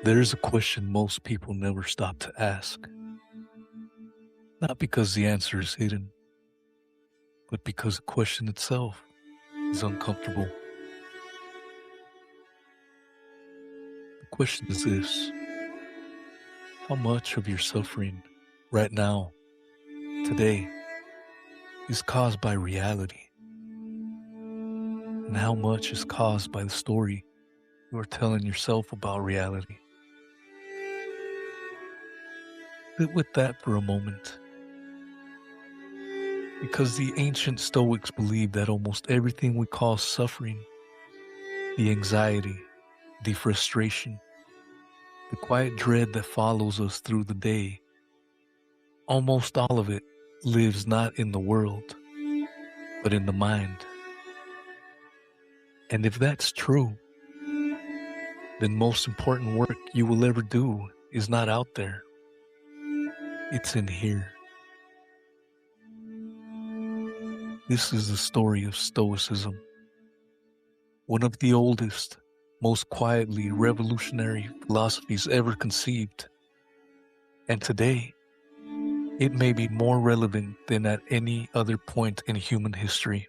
There's a question most people never stop to ask, not because the answer is hidden, but because the question itself is uncomfortable. The question is this: how much of your suffering right now, today, is caused by reality? And how much is caused by the story you are telling yourself about reality? Sit with that for a moment. Because the ancient Stoics believed that almost everything we call suffering, the anxiety, the frustration, the quiet dread that follows us through the day, almost all of it lives not in the world, but in the mind. And if that's true, then most important work you will ever do is not out there. It's in here. This is the story of Stoicism, one of the oldest, most quietly revolutionary philosophies ever conceived. And today, it may be more relevant than at any other point in human history.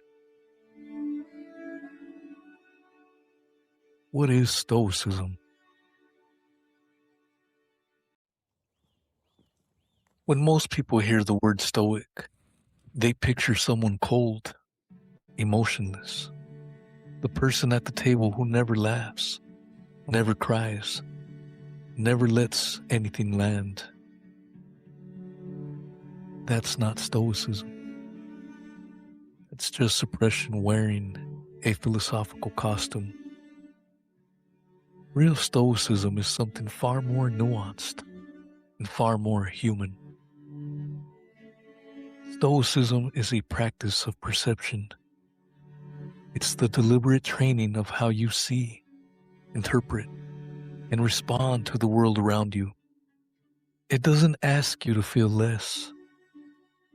What is Stoicism? When most people hear the word Stoic, they picture someone cold, emotionless, the person at the table who never laughs, never cries, never lets anything land. That's not Stoicism. It's just suppression wearing a philosophical costume. Real Stoicism is something far more nuanced and far more human. Stoicism is a practice of perception. It's the deliberate training of how you see, interpret, and respond to the world around you. It doesn't ask you to feel less.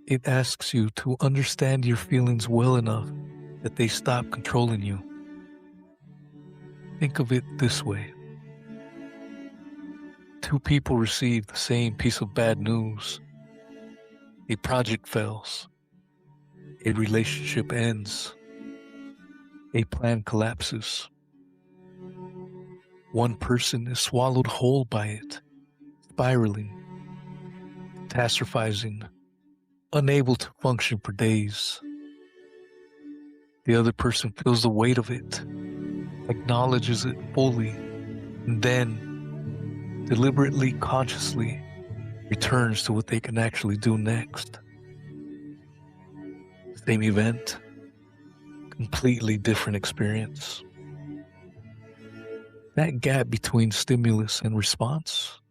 It asks you to understand your feelings well enough that they stop controlling you. Think of it this way. Two people receive the same piece of bad news. A project fails. A relationship ends. A plan collapses. One person is swallowed whole by it, spiraling, catastrophizing, unable to function for days. The other person feels the weight of it, acknowledges it fully, and then deliberately, consciously returns to what they can actually do next. Same event, completely different experience. That gap between stimulus and response,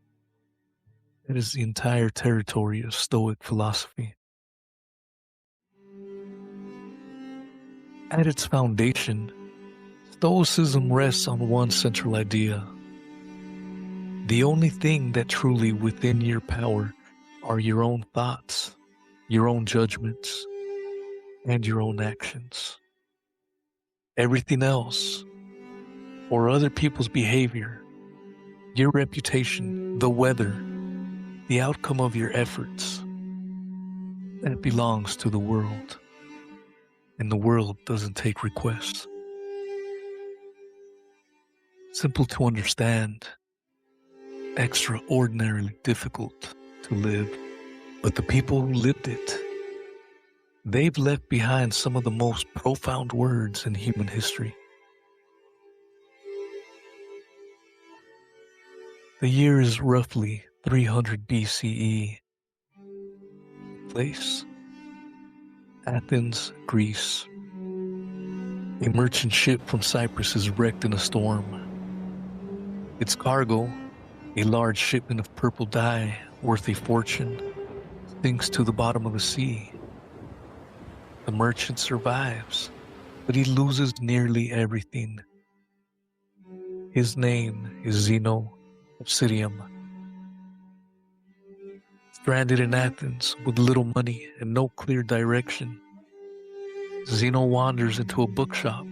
that is the entire territory of Stoic philosophy. At its foundation, Stoicism rests on one central idea. The only thing that truly within your power are your own thoughts, your own judgments, and your own actions. Everything else, or other people's behavior, your reputation, the weather, the outcome of your efforts, that belongs to the world. And the world doesn't take requests. Simple to understand, extraordinarily difficult to live. But the people who lived it, they've left behind some of the most profound words in human history. The year is roughly 300 BCE. Place: Athens, Greece. A merchant ship from Cyprus is wrecked in a storm. Its cargo, a large shipment of purple dye worth a fortune, sinks to the bottom of the sea. The merchant survives, but he loses nearly everything. His name is Zeno of Citium. Stranded in Athens with little money and no clear direction, Zeno wanders into a bookshop.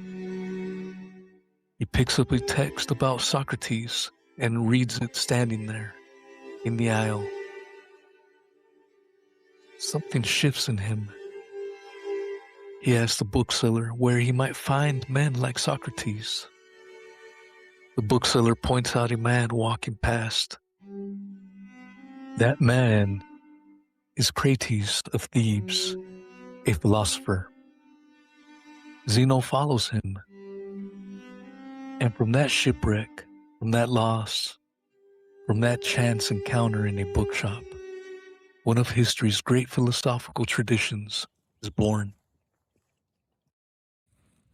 He picks up a text about Socrates and reads it standing there in the aisle. Something shifts in him. He asks the bookseller where he might find men like Socrates. The bookseller points out a man walking past. That man is Crates of Thebes, a philosopher. Zeno follows him. And from that shipwreck, from that loss, from that chance encounter in a bookshop, one of history's great philosophical traditions is born.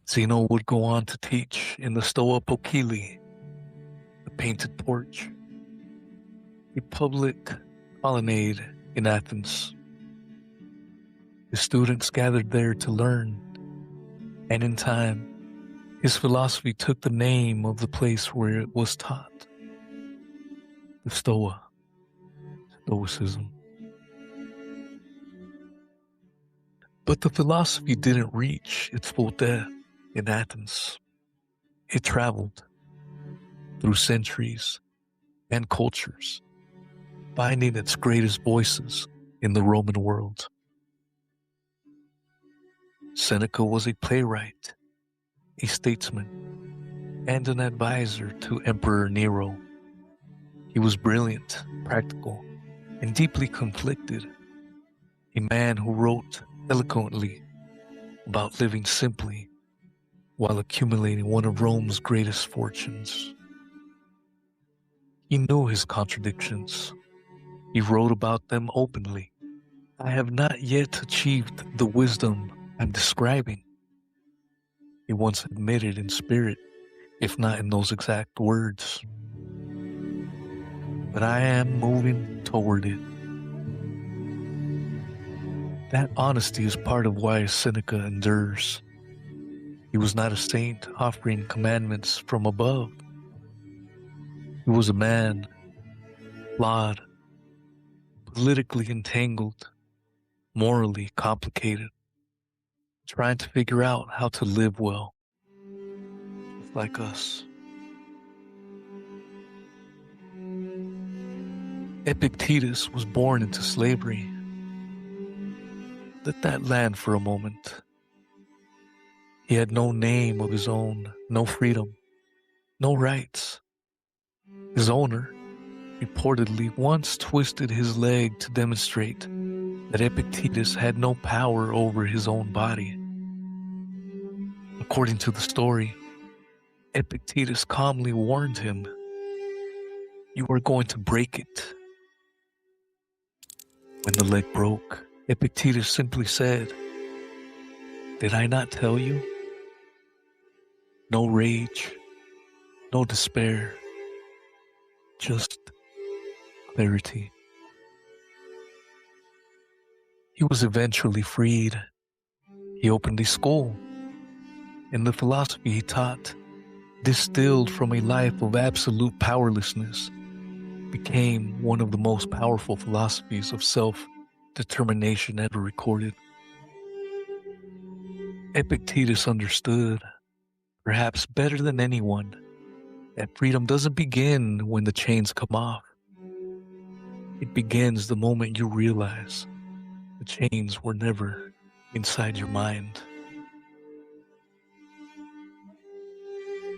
Zeno would go on to teach in the Stoa Poikile, the painted porch, a public colonnade in Athens. His students gathered there to learn, and in time, his philosophy took the name of the place where it was taught, the Stoa, Stoicism. But the philosophy didn't reach its full depth in Athens. It traveled through centuries and cultures, finding its greatest voices in the Roman world. Seneca was a playwright, a statesman, and an advisor to Emperor Nero. He was brilliant, practical, and deeply conflicted, a man who wrote eloquently about living simply while accumulating one of Rome's greatest fortunes. He knew his contradictions. He wrote about them openly. I have not yet achieved the wisdom I'm describing, he once admitted in spirit, if not in those exact words. But I am moving toward it. That honesty is part of why Seneca endures. He was not a saint offering commandments from above. He was a man, flawed, politically entangled, morally complicated, trying to figure out how to live well, just like us. Epictetus was born into slavery. Let that land for a moment. He had no name of his own, no freedom, no rights. His owner reportedly once twisted his leg to demonstrate that Epictetus had no power over his own body. According to the story, Epictetus calmly warned him, "You are going to break it." When the leg broke, Epictetus simply said, "Did I not tell you?" No rage, no despair, just clarity. He was eventually freed. He opened a school, and the philosophy he taught, distilled from a life of absolute powerlessness, became one of the most powerful philosophies of self-determination ever recorded. Epictetus understood, perhaps better than anyone, that freedom doesn't begin when the chains come off. It begins the moment you realize the chains were never inside your mind.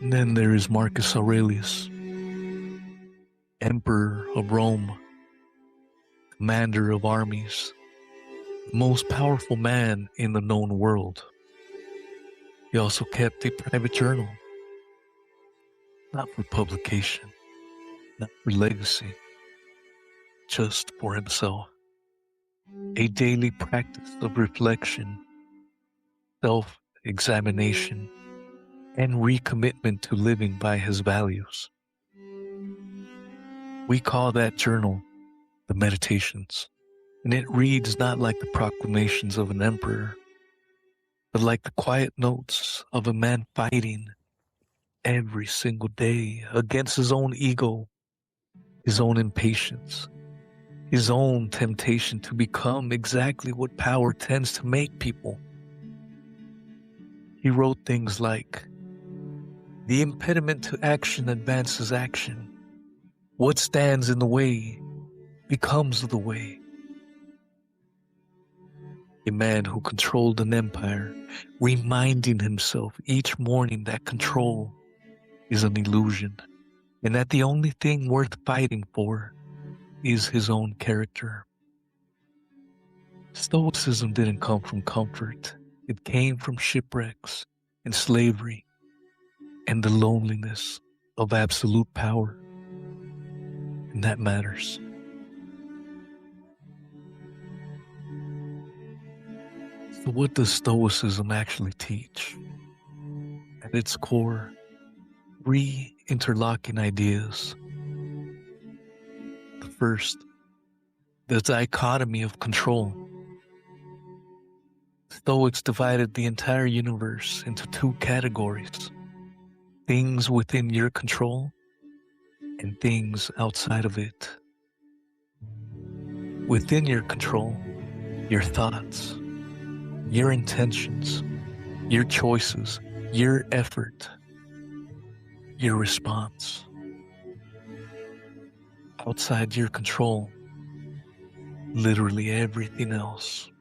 And then there is Marcus Aurelius, Emperor of Rome, commander of armies, the most powerful man in the known world. He also kept a private journal, not for publication, not for legacy, just for himself. A daily practice of reflection, self-examination, and recommitment to living by his values. We call that journal the Meditations, and it reads not like the proclamations of an emperor, but like the quiet notes of a man fighting every single day against his own ego, his own impatience, his own temptation to become exactly what power tends to make people. He wrote things like, "The impediment to action advances action. What stands in the way becomes the way. A man who controlled an empire, reminding himself each morning that control is an illusion, and that the only thing worth fighting for is his own character. Stoicism didn't come from comfort. It came from shipwrecks and slavery and the loneliness of absolute power. And that matters. So what does Stoicism actually teach? At its core, three interlocking ideas. The first, the dichotomy of control. Stoics divided the entire universe into two categories: things within your control and things outside of it. Within your control, your thoughts, your intentions, your choices, your effort, your response. Outside your control, literally everything else.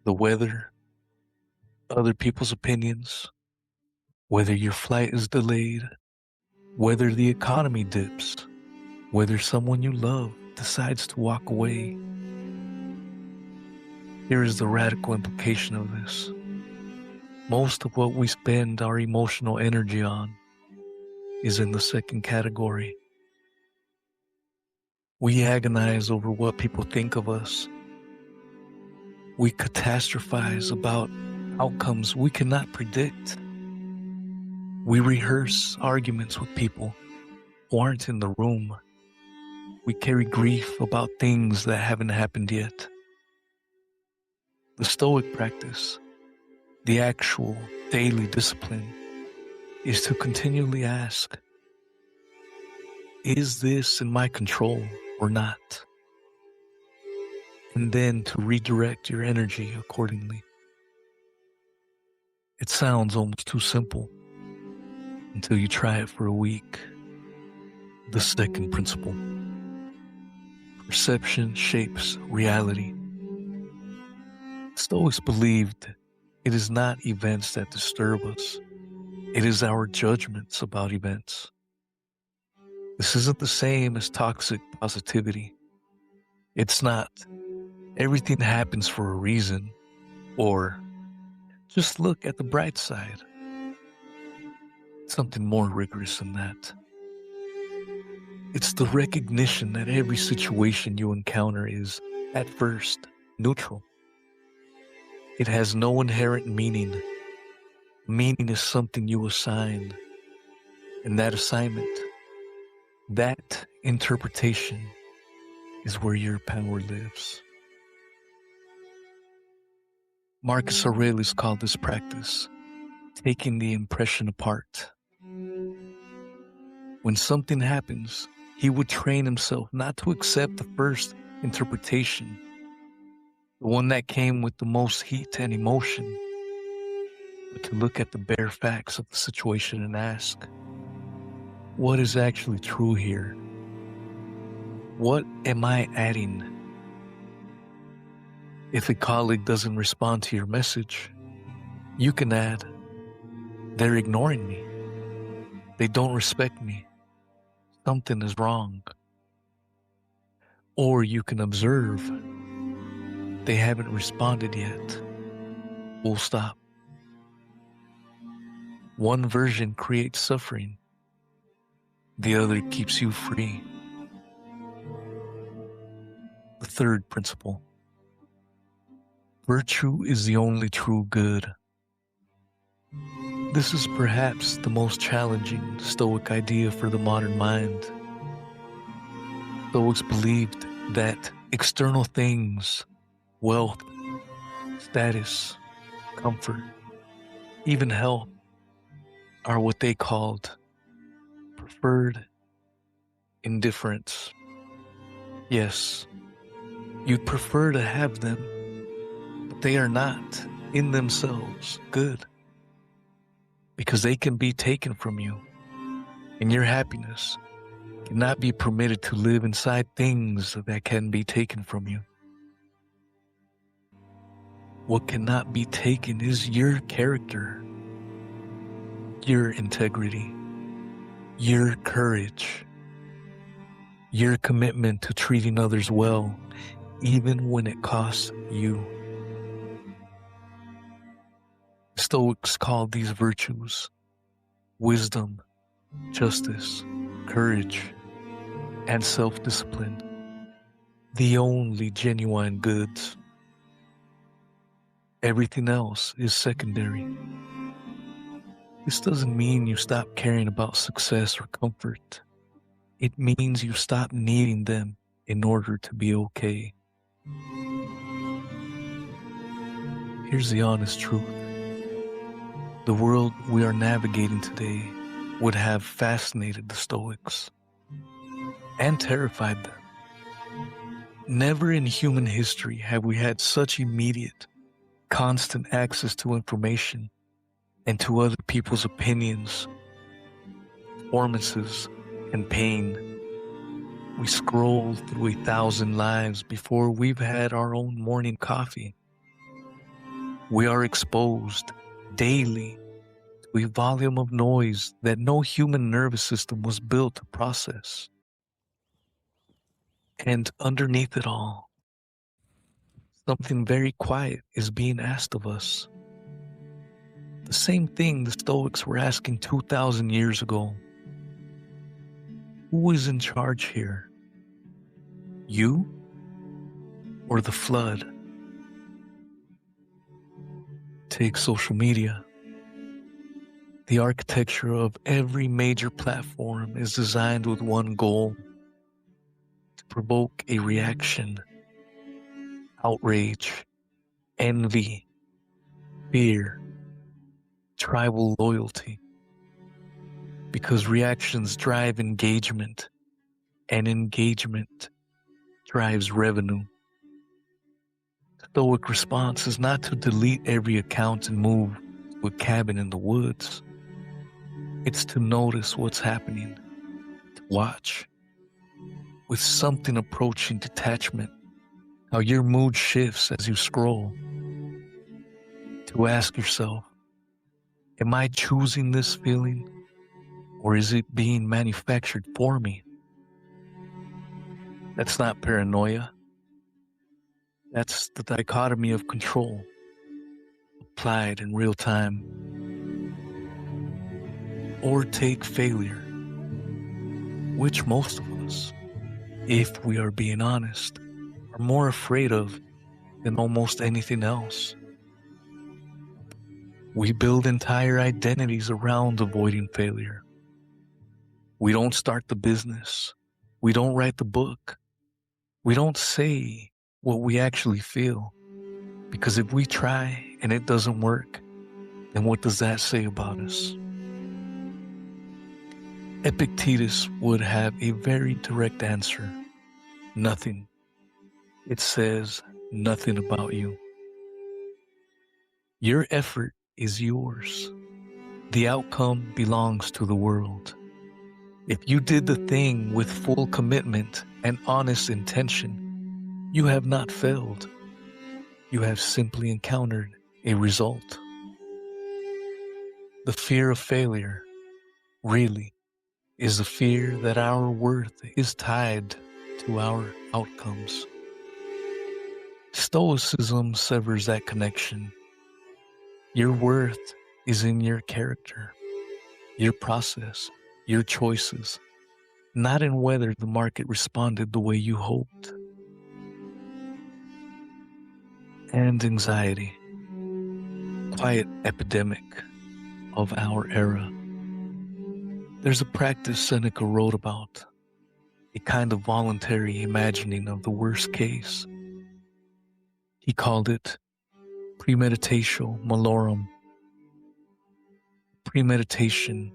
The weather, other people's opinions, whether your flight is delayed, whether the economy dips, whether someone you love decides to walk away. Here is the radical implication of this. Most of what we spend our emotional energy on is in the second category. We agonize over what people think of us. We catastrophize about outcomes we cannot predict. We rehearse arguments with people who aren't in the room. We carry grief about things that haven't happened yet. The Stoic practice, the actual daily discipline, is to continually ask, is this in my control or not? And then to redirect your energy accordingly. It sounds almost too simple until you try it for a week. The second principle. Perception shapes reality. Stoics believed it is not events that disturb us. It is our judgments about events. This isn't the same as toxic positivity. It's not everything happens for a reason, or just look at the bright side. Something more rigorous than that. It's the recognition that every situation you encounter is, at first, neutral. It has no inherent meaning. Meaning is something you assign, and that assignment, that interpretation, is where your power lives. Marcus Aurelius called this practice taking the impression apart. When something happens, he would train himself not to accept the first interpretation, the one that came with the most heat and emotion, but to look at the bare facts of the situation and ask, what is actually true here? What am I adding? If a colleague doesn't respond to your message, you can add, they're ignoring me. They don't respect me. Something is wrong. Or you can observe, they haven't responded yet. Full stop. One version creates suffering. The other keeps you free. The third principle. Virtue is the only true good. This is perhaps the most challenging Stoic idea for the modern mind. Stoics believed that external things, wealth, status, comfort, even health, are what they called preferred indifference. Yes, you'd prefer to have them, but they are not in themselves good, because they can be taken from you, and your happiness cannot be permitted to live inside things that can be taken from you. What cannot be taken is your character, your integrity, your courage, your commitment to treating others well, even when it costs you. Stoics call these virtues wisdom, justice, courage, and self-discipline, the only genuine goods. Everything else is secondary. This doesn't mean you stop caring about success or comfort. It means you stop needing them in order to be okay. Here's the honest truth. The world we are navigating today would have fascinated the Stoics and terrified them. Never in human history have we had such immediate, constant access to information and to other people's opinions, performances, and pain. We scroll through 1,000 lives before we've had our own morning coffee. We are exposed daily to a volume of noise that no human nervous system was built to process. And underneath it all, something very quiet is being asked of us. The same thing the Stoics were asking 2,000 years ago. Who is in charge here? You or the flood? Take social media. The architecture of every major platform is designed with one goal: to provoke a reaction, outrage, envy, fear, tribal loyalty. Because reactions drive engagement, and engagement drives revenue. Stoic response is not to delete every account and move to a cabin in the woods. It's to notice what's happening, to watch, with something approaching detachment, how your mood shifts as you scroll. To ask yourself, am I choosing this feeling, or is it being manufactured for me? That's not paranoia. That's the dichotomy of control, applied in real time. Or take failure, which most of us, if we are being honest, are more afraid of than almost anything else. We build entire identities around avoiding failure. We don't start the business. We don't write the book. We don't say what we actually feel. Because if we try and it doesn't work, then what does that say about us? Epictetus would have a very direct answer. Nothing. It says nothing about you. Your effort is yours. The outcome belongs to the world. If you did the thing with full commitment and honest intention, you have not failed. You have simply encountered a result. The fear of failure, really, is the fear that our worth is tied to our outcomes. Stoicism severs that connection. Your worth is in your character, your process, your choices, not in whether the market responded the way you hoped. And anxiety, quiet epidemic of our era. There's a practice Seneca wrote about, a kind of voluntary imagining of the worst case. He called it premeditatio malorum, premeditation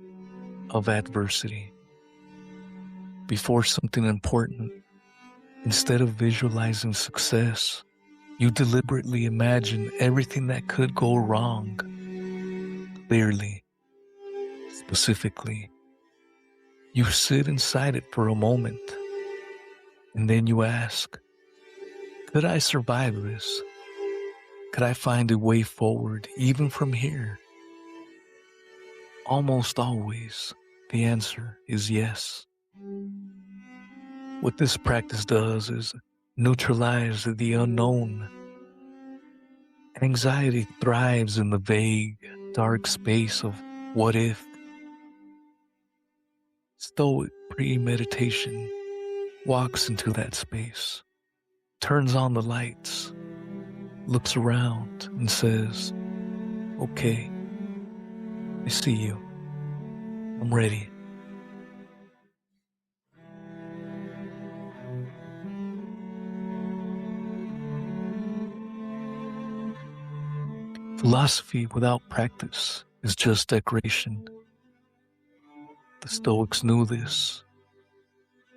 of adversity. Before something important, instead of visualizing success, you deliberately imagine everything that could go wrong, clearly, specifically. You sit inside it for a moment, and then you ask, could I survive this? Could I find a way forward even from here? Almost always, the answer is yes. What this practice does is neutralize the unknown. Anxiety thrives in the vague, dark space of what if. Stoic premeditation walks into that space, turns on the lights, looks around and says, okay, I see you. I'm ready. Philosophy without practice is just decoration. The Stoics knew this.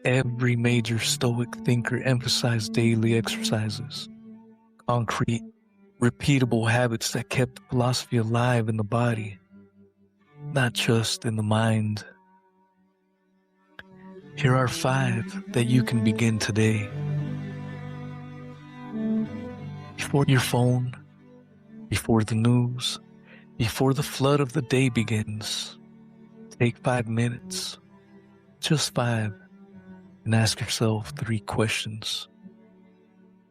Every major Stoic thinker emphasized daily exercises, concrete, repeatable habits that kept philosophy alive in the body, not just in the mind. Here are 5 that you can begin today. Before your phone, before the news, before the flood of the day begins, take 5 minutes, just 5, and ask yourself 3 questions.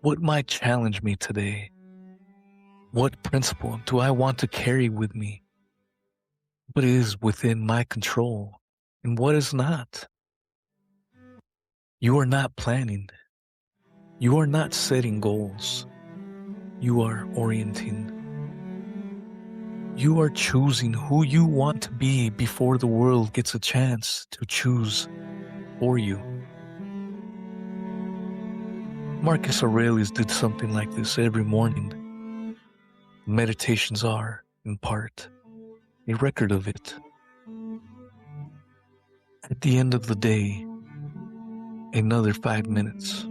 What might challenge me today? What principle do I want to carry with me? What is within my control and what is not? You are not planning. You are not setting goals. You are orienting. You are choosing who you want to be before the world gets a chance to choose for you. Marcus Aurelius did something like this every morning. Meditations are, in part, a record of it. At the end of the day, another 5 minutes.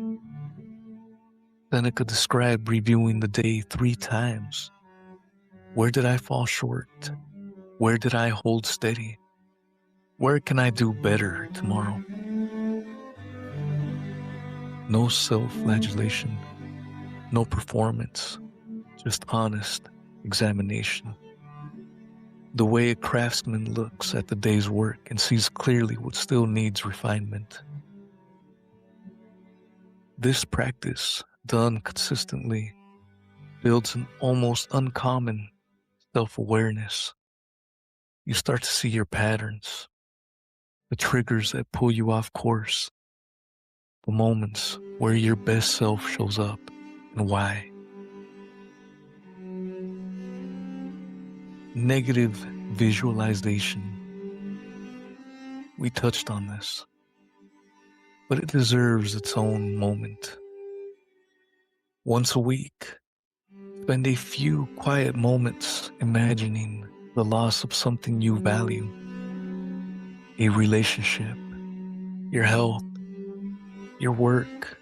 Seneca described reviewing the day 3 times. Where did I fall short? Where did I hold steady? Where can I do better tomorrow? No self-flagellation, no performance, just honest examination. The way a craftsman looks at the day's work and sees clearly what still needs refinement. This practice, done consistently, builds an almost uncommon self-awareness. You start to see your patterns, the triggers that pull you off course, the moments where your best self shows up and why. Negative visualization. We touched on this, but it deserves its own moment. Once a week, spend a few quiet moments imagining the loss of something you value, a relationship, your health, your work,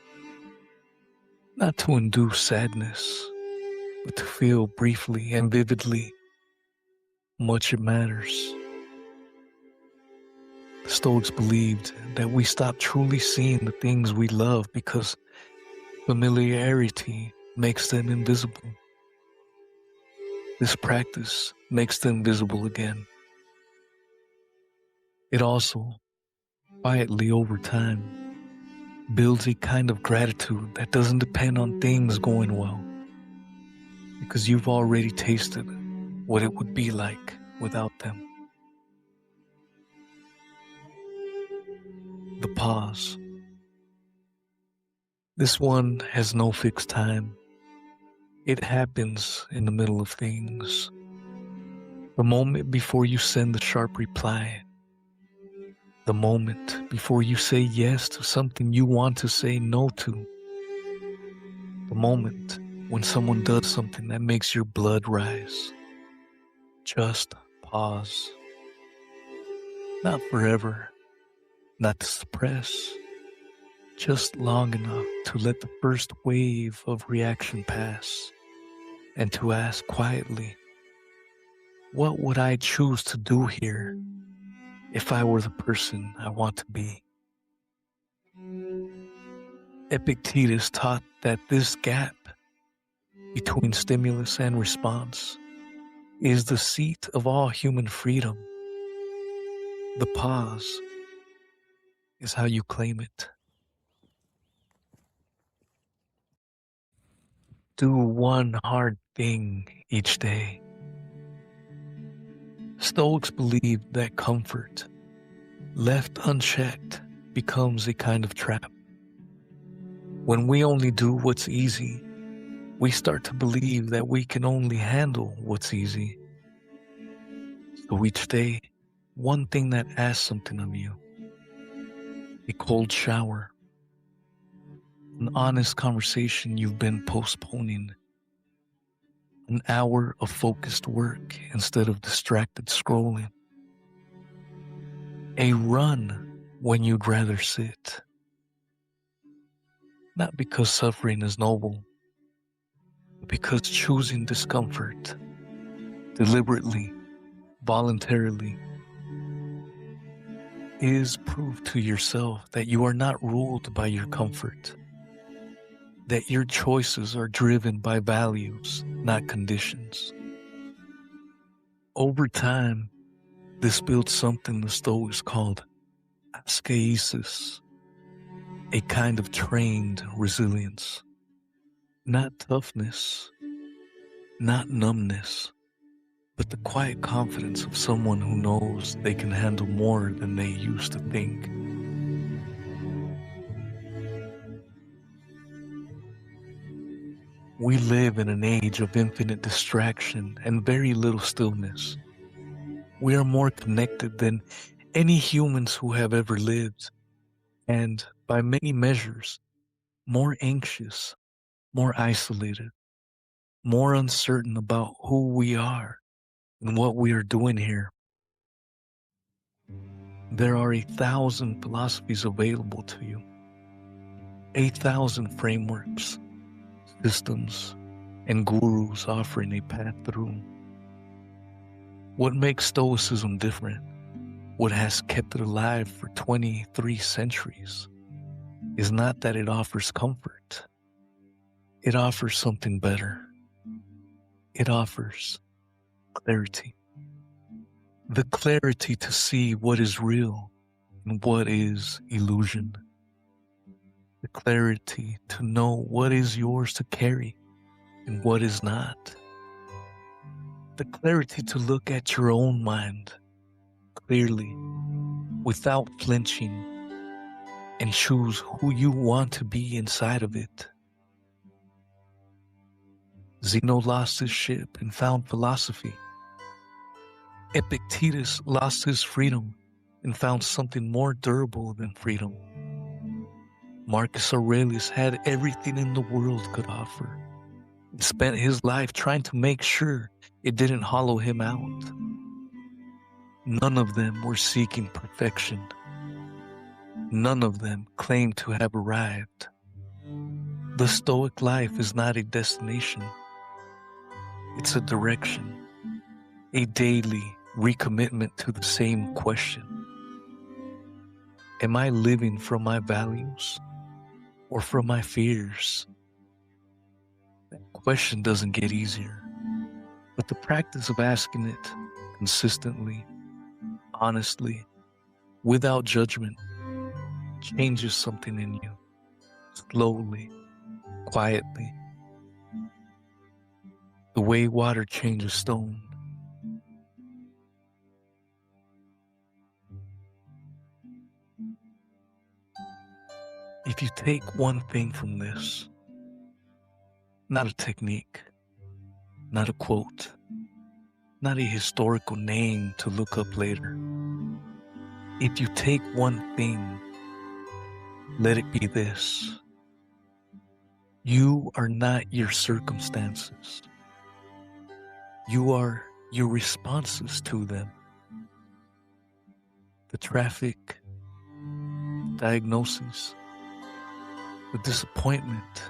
not to induce sadness, but to feel briefly and vividly how much it matters. The Stoics believed that we stop truly seeing the things we love because familiarity makes them invisible. This practice makes them visible again. It also, quietly over time, builds a kind of gratitude that doesn't depend on things going well, because you've already tasted what it would be like without them. The pause. This one has no fixed time. It happens in the middle of things. The moment before you send the sharp reply. The moment before you say yes to something you want to say no to. The moment when someone does something that makes your blood rise. Just pause. Not forever, not to suppress, just long enough to let the first wave of reaction pass, and to ask quietly, what would I choose to do here? if I were the person I want to be. Epictetus taught that this gap between stimulus and response is the seat of all human freedom. The pause is how you claim it. Do one hard thing each day. Stoics believe that comfort, left unchecked, becomes a kind of trap. When we only do what's easy, we start to believe that we can only handle what's easy. So each day, one thing that asks something of you: a cold shower, an honest conversation you've been postponing, an hour of focused work instead of distracted scrolling, a run when you'd rather sit. Not because suffering is noble, but because choosing discomfort deliberately, voluntarily, is proof to yourself that you are not ruled by your comfort, that your choices are driven by values, not conditions. Over time, this builds something the Stoics called ascesis, a kind of trained resilience. Not toughness, not numbness, but the quiet confidence of someone who knows they can handle more than they used to think. We live in an age of infinite distraction and very little stillness. We are more connected than any humans who have ever lived, and by many measures, more anxious, more isolated, more uncertain about who we are and what we are doing here. There are 1,000 philosophies available to you, 8,000 frameworks, systems, and gurus offering a path through. What makes Stoicism different, what has kept it alive for 23 centuries, is not that it offers comfort. It offers something better. It offers clarity. The clarity to see what is real and what is illusion. The clarity to know what is yours to carry and what is not. The clarity to look at your own mind clearly, without flinching, and choose who you want to be inside of it. Zeno lost his ship and found philosophy. Epictetus lost his freedom and found something more durable than freedom. Marcus Aurelius had everything in the world could offer and spent his life trying to make sure it didn't hollow him out. None of them were seeking perfection. None of them claimed to have arrived. The Stoic life is not a destination. It's a direction, a daily recommitment to the same question. Am I living from my values or from my fears? That question doesn't get easier, but the practice of asking it consistently, honestly, without judgment, changes something in you, slowly, quietly, the way water changes stone. If you take one thing from this, not a technique, not a quote, not a historical name to look up later. If you take one thing, let it be this: you are not your circumstances. You are your responses to them. The traffic, diagnosis, the disappointment,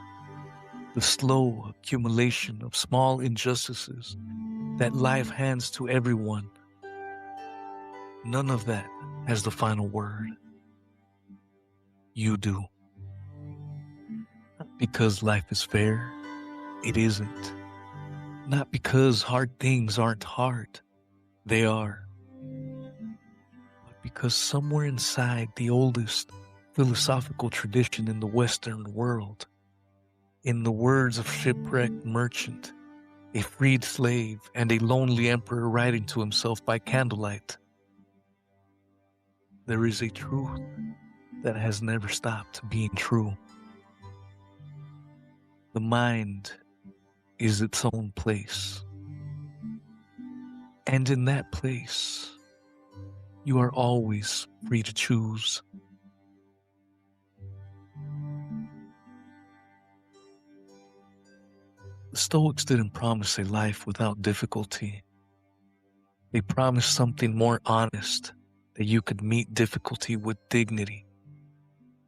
the slow accumulation of small injustices that life hands to everyone. None of that has the final word. You do. Not because life is fair, it isn't. Not because hard things aren't hard, they are. But because somewhere inside the oldest philosophical tradition in the Western world, in the words of shipwrecked merchant, a freed slave, and a lonely emperor writing to himself by candlelight, there is a truth that has never stopped being true. The mind is its own place. And in that place, you are always free to choose. The Stoics didn't promise a life without difficulty. They promised something more honest, that you could meet difficulty with dignity,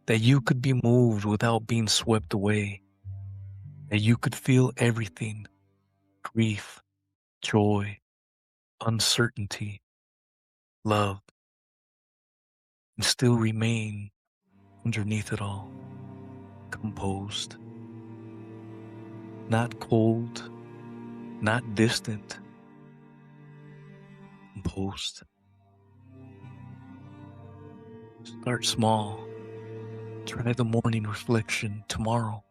that you could be moved without being swept away, that you could feel everything, grief, joy, uncertainty, love, and still remain underneath it all, composed. Not cold, not distant, composed. Start small. Try the morning reflection tomorrow.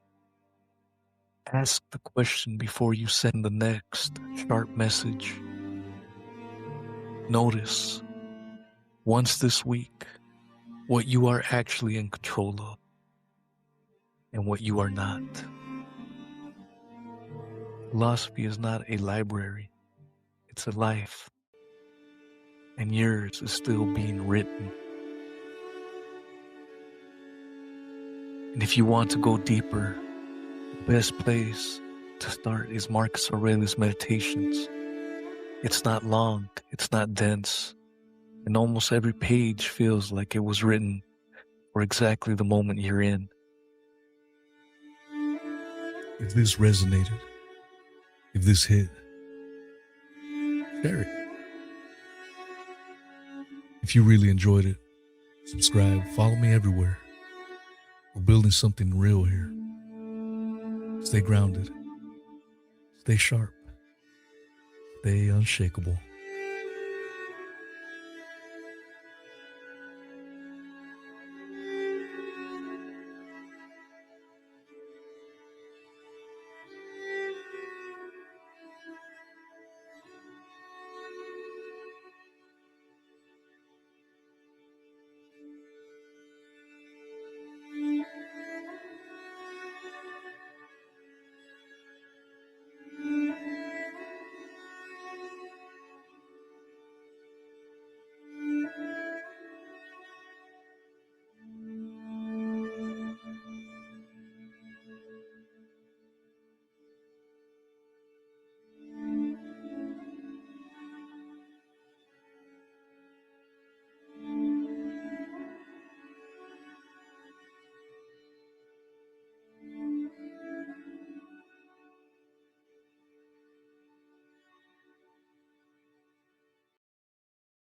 Ask the question before you send the next sharp message. Notice, once this week, what you are actually in control of and what you are not. Philosophy is not a library, it's a life, and yours is still being written. And if you want to go deeper, the best place to start is Marcus Aurelius' Meditations. It's not long, it's not dense, and almost every page feels like it was written for exactly the moment you're in. If this resonated, if this hit, share it. If you really enjoyed it, subscribe, follow me everywhere. We're building something real here. Stay grounded, stay sharp, stay unshakable.